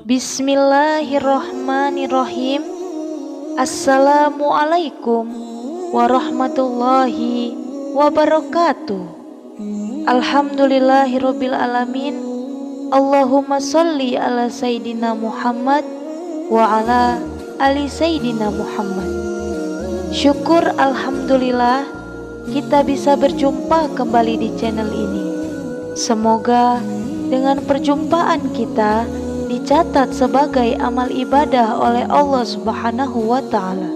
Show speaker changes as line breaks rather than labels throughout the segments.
Bismillahirrahmanirrahim. Assalamualaikum warahmatullahi wabarakatuh. Alhamdulillahirabbil alamin. Allahumma sholli ala sayyidina Muhammad wa ala ali sayyidina Muhammad. Syukur alhamdulillah kita bisa berjumpa kembali di channel ini. Semoga dengan perjumpaan kita dicatat sebagai amal ibadah oleh Allah Subhanahu wa Ta'ala.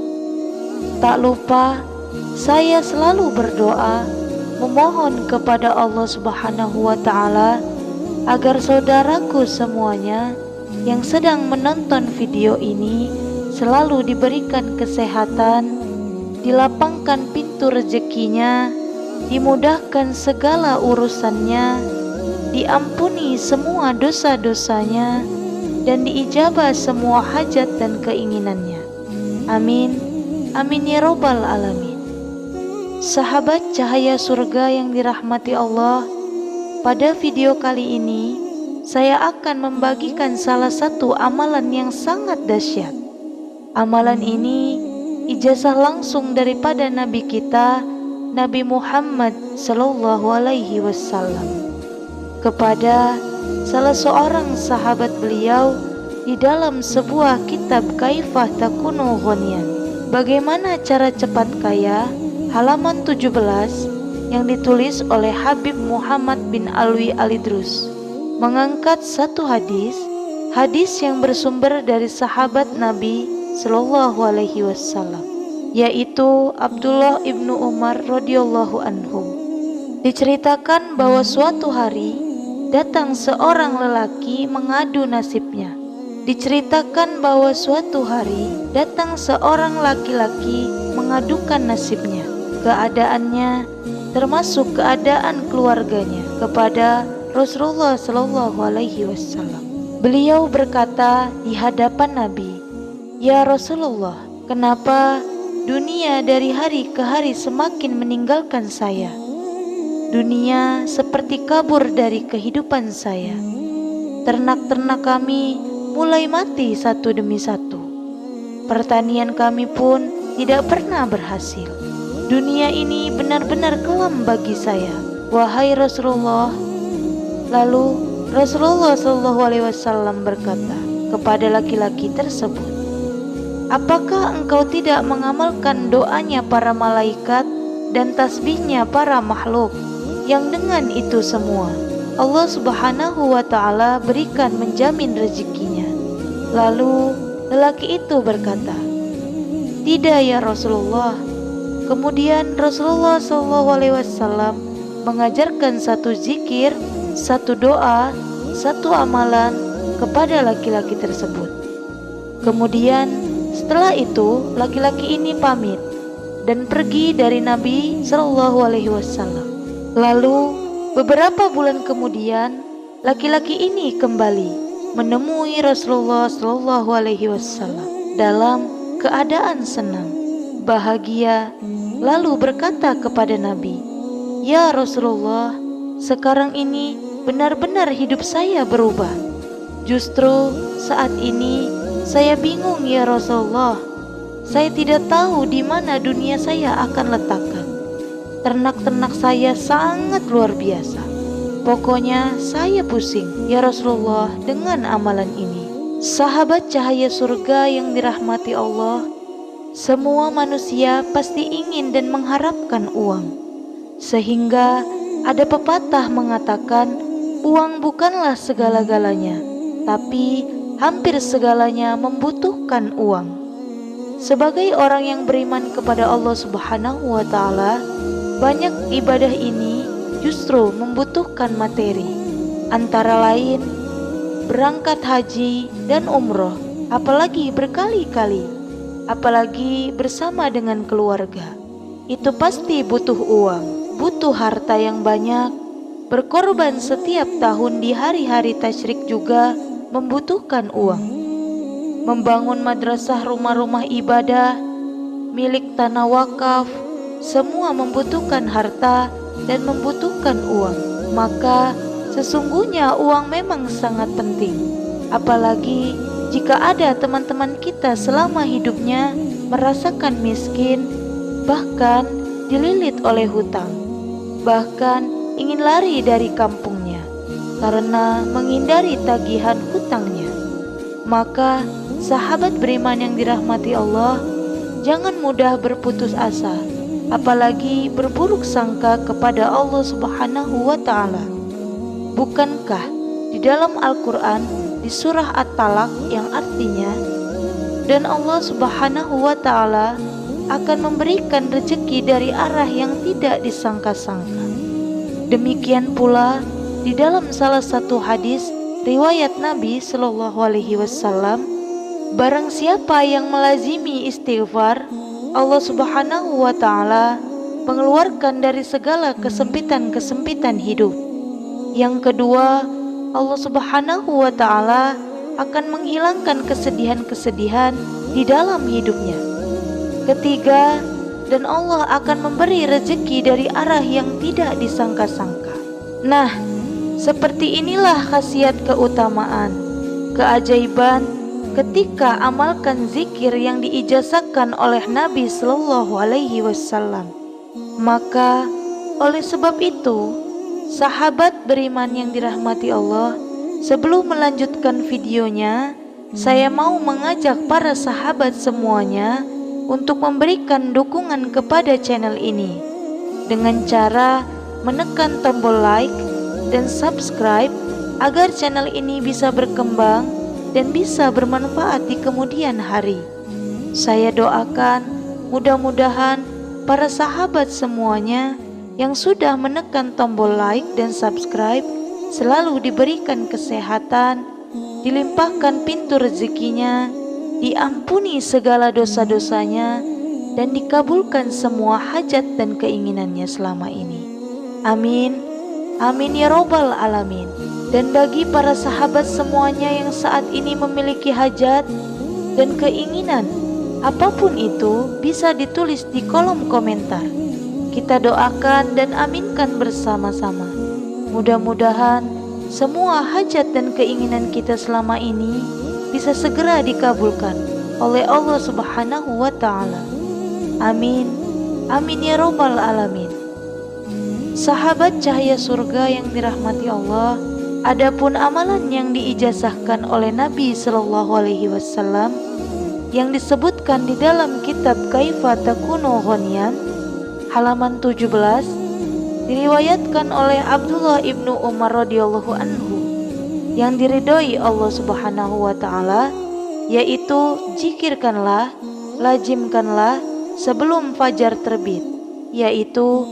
Tak lupa, saya selalu berdoa memohon kepada Allah Subhanahu wa Ta'ala agar saudaraku semuanya yang sedang menonton video ini selalu diberikan kesehatan, dilapangkan pintu rezekinya, dimudahkan segala urusannya, diampuni semua dosa-dosanya, dan diijabah semua hajat dan keinginannya. Amin, amin ya robbal alamin. Sahabat cahaya surga yang dirahmati Allah, pada video kali ini saya akan membagikan salah satu amalan yang sangat dahsyat. Amalan ini ijazah langsung daripada Nabi kita, Nabi Muhammad Sallallahu Alaihi Wasallam, kepada salah seorang sahabat beliau di dalam sebuah kitab Kaifah Takunu Ghaniyan, Bagaimana Cara Cepat Kaya, halaman 17, yang ditulis oleh Habib Muhammad bin Alwi Alidrus, mengangkat satu hadis yang bersumber dari sahabat Nabi Sallallahu Alaihi Wasallam, yaitu Abdullah ibnu Umar radhiyallahu anhu. Diceritakan bahwa suatu hari datang seorang lelaki mengadu nasibnya. Diceritakan bahwa suatu hari datang seorang laki-laki mengadukan nasibnya, keadaannya termasuk keadaan keluarganya, kepada Rasulullah Shallallahu Alaihi Wasallam. Beliau berkata di hadapan Nabi, "Ya Rasulullah, kenapa dunia dari hari ke hari semakin meninggalkan saya? Dunia seperti kabur dari kehidupan saya. Ternak-ternak kami mulai mati satu demi satu. Pertanian kami pun tidak pernah berhasil. Dunia ini benar-benar kelam bagi saya, wahai Rasulullah." Lalu Rasulullah SAW berkata kepada laki-laki tersebut, "Apakah engkau tidak mengamalkan doanya para malaikat dan tasbihnya para makhluk, yang dengan itu semua Allah Subhanahu wa Ta'ala berikan menjamin rezekinya?" Lalu lelaki itu berkata, "Tidak ya Rasulullah." Kemudian Rasulullah SAW mengajarkan satu zikir, satu doa, satu amalan kepada laki-laki tersebut. Kemudian setelah itu laki-laki ini pamit dan pergi dari Nabi Shallallahu Alaihi Wasallam. Lalu beberapa bulan kemudian laki-laki ini kembali menemui Rasulullah Shallallahu Alaihi Wasallam dalam keadaan senang, bahagia, lalu berkata kepada Nabi, "Ya Rasulullah, sekarang ini benar-benar hidup saya berubah. Justru saat ini saya bingung ya Rasulullah. Saya tidak tahu di mana dunia saya akan letakkan. Ternak-ternak saya sangat luar biasa. Pokoknya saya pusing ya Rasulullah dengan amalan ini." Sahabat cahaya surga yang dirahmati Allah, semua manusia pasti ingin dan mengharapkan uang. Sehingga ada pepatah mengatakan, uang bukanlah segala-galanya, tapi hampir segalanya membutuhkan uang. Sebagai orang yang beriman kepada Allah Subhanahu wa Ta'ala, banyak ibadah ini justru membutuhkan materi, antara lain berangkat haji dan umroh, apalagi berkali-kali, apalagi bersama dengan keluarga. Itu pasti butuh uang, butuh harta yang banyak. Berkorban setiap tahun di hari-hari tasyrik juga membutuhkan uang. Membangun madrasah, rumah-rumah ibadah, milik tanah wakaf, semua membutuhkan harta dan membutuhkan uang. Maka Sesungguhnya uang memang sangat penting, apalagi jika ada teman-teman kita selama hidupnya merasakan miskin, bahkan dililit oleh hutang, bahkan ingin lari dari kampungnya karena menghindari tagihan hutangnya. Maka sahabat beriman yang dirahmati Allah, jangan mudah berputus asa, apalagi berburuk sangka kepada Allah Subhanahu wa Ta'ala. Bukankah di dalam Al-Quran di surah At-Talaq yang artinya, dan Allah Subhanahu wa Ta'ala akan memberikan rezeki dari arah yang tidak disangka-sangka. Demikian pula di dalam salah satu hadis riwayat Nabi Shallallahu Alaihi Wasallam, barang siapa yang melazimi istighfar, Allah Subhanahu wa Ta'ala mengeluarkan dari segala kesempitan-kesempitan hidup. Yang kedua, Allah Subhanahu wa Ta'ala akan menghilangkan kesedihan-kesedihan di dalam hidupnya. Ketiga, dan Allah akan memberi rezeki dari arah yang tidak disangka-sangka. Nah, seperti inilah khasiat keutamaan, keajaiban ketika amalkan zikir yang diijazahkan oleh Nabi Sallallahu Alaihi Wasallam. Maka oleh sebab itu, sahabat beriman yang dirahmati Allah, sebelum melanjutkan videonya, saya mau mengajak para sahabat semuanya untuk memberikan dukungan kepada channel ini dengan cara menekan tombol like dan subscribe agar channel ini bisa berkembang dan bisa bermanfaat di kemudian hari. Saya doakan mudah-mudahan para sahabat semuanya yang sudah menekan tombol like dan subscribe selalu diberikan kesehatan, dilimpahkan pintu rezekinya, diampuni segala dosa-dosanya, dan dikabulkan semua hajat dan keinginannya selama ini. Amin, amin ya robbal alamin. Dan bagi para sahabat semuanya yang saat ini memiliki hajat dan keinginan, apapun itu bisa ditulis di kolom komentar. Kita doakan dan aminkan bersama-sama. Mudah-mudahan semua hajat dan keinginan kita selama ini bisa segera dikabulkan oleh Allah Subhanahu wa Ta'ala. Amin, amin ya robbal alamin. Sahabat cahaya surga yang dirahmati Allah, adapun amalan yang diijazahkan oleh Nabi Sallallahu Alaihi Wasallam yang disebutkan di dalam kitab Kaifa Takunu Ghaniyan halaman 17, diriwayatkan oleh Abdullah ibnu Umar radhiyallahu anhu yang diridhoi Allah Subhanahu wa Ta'ala, yaitu zikirkanlah, lazimkanlah sebelum fajar terbit, yaitu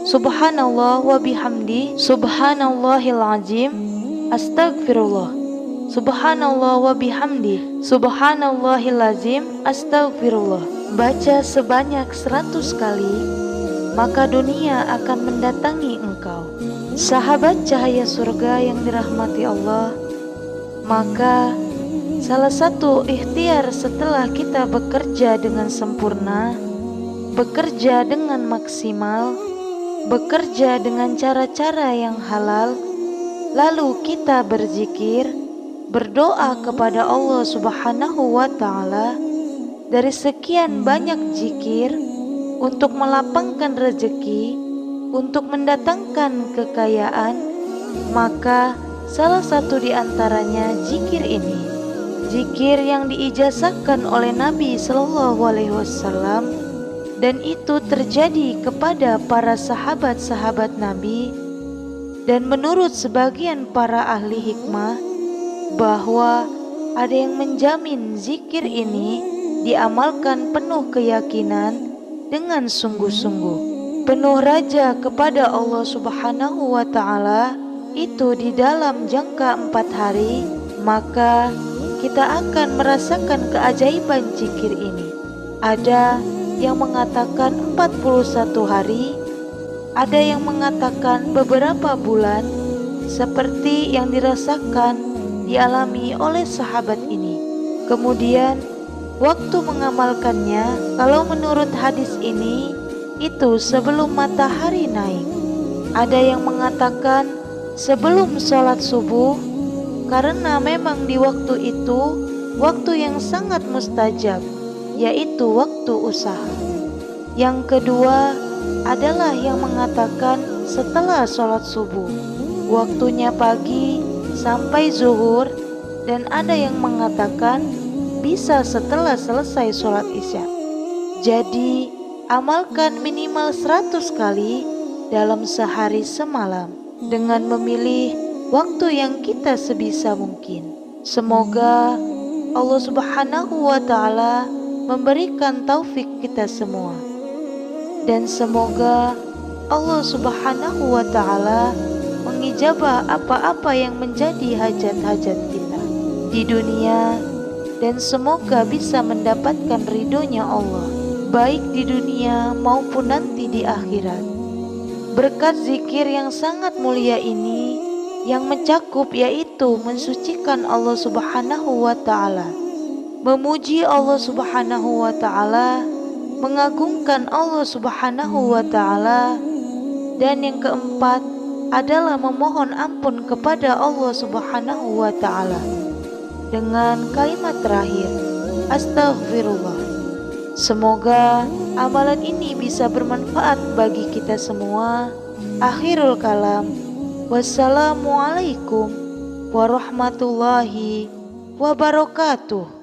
subhanallah wa bihamdi subhanallahil azim astagfirullah, subhanallah wa bihamdi subhanallahil azim astagfirullah. Baca sebanyak 100 kali, maka dunia akan mendatangi engkau. Sahabat cahaya surga yang dirahmati Allah, maka salah satu ikhtiar setelah kita bekerja dengan sempurna, bekerja dengan maksimal, bekerja dengan cara-cara yang halal, lalu kita berzikir, berdoa kepada Allah Subhanahu wa Ta'ala dari sekian banyak zikir untuk melapangkan rezeki, untuk mendatangkan kekayaan, maka salah satu di antaranya zikir ini. Zikir yang diijazahkan oleh Nabi Sallallahu Alaihi Wasallam, dan itu terjadi kepada para sahabat-sahabat Nabi, dan menurut sebagian para ahli hikmah bahwa ada yang menjamin zikir ini diamalkan penuh keyakinan dengan sungguh-sungguh, penuh raja kepada Allah Subhanahu wa Ta'ala, itu di dalam jangka 4 hari, maka kita akan merasakan keajaiban zikir ini. Ada yang mengatakan 41 hari, ada yang mengatakan beberapa bulan, seperti yang dirasakan dialami oleh sahabat ini. Kemudian waktu mengamalkannya, kalau menurut hadis ini, itu sebelum matahari naik. Ada yang mengatakan sebelum sholat subuh, karena memang di waktu itu waktu yang sangat mustajab, yaitu waktu usaha. Yang kedua adalah yang mengatakan setelah sholat subuh, waktunya pagi sampai zuhur, dan ada yang mengatakan bisa setelah selesai sholat isya. Jadi amalkan minimal 100 kali dalam sehari semalam dengan memilih waktu yang kita sebisa mungkin. Semoga Allah Subhanahu wa Ta'ala memberikan taufik kita semua, dan semoga Allah Subhanahu wa Ta'ala mengijabah apa-apa yang menjadi hajat-hajat kita di dunia, dan semoga bisa mendapatkan ridhonya Allah baik di dunia maupun nanti di akhirat. Berkat zikir yang sangat mulia ini yang mencakup, yaitu mensucikan Allah Subhanahu wa Ta'ala, memuji Allah Subhanahu wa Ta'ala, mengagungkan Allah Subhanahu wa Ta'ala, dan yang keempat adalah memohon ampun kepada Allah Subhanahu wa Ta'ala dengan kalimat terakhir, astaghfirullah. Semoga amalan ini bisa bermanfaat bagi kita semua. Akhirul kalam, wassalamualaikum warahmatullahi wabarakatuh.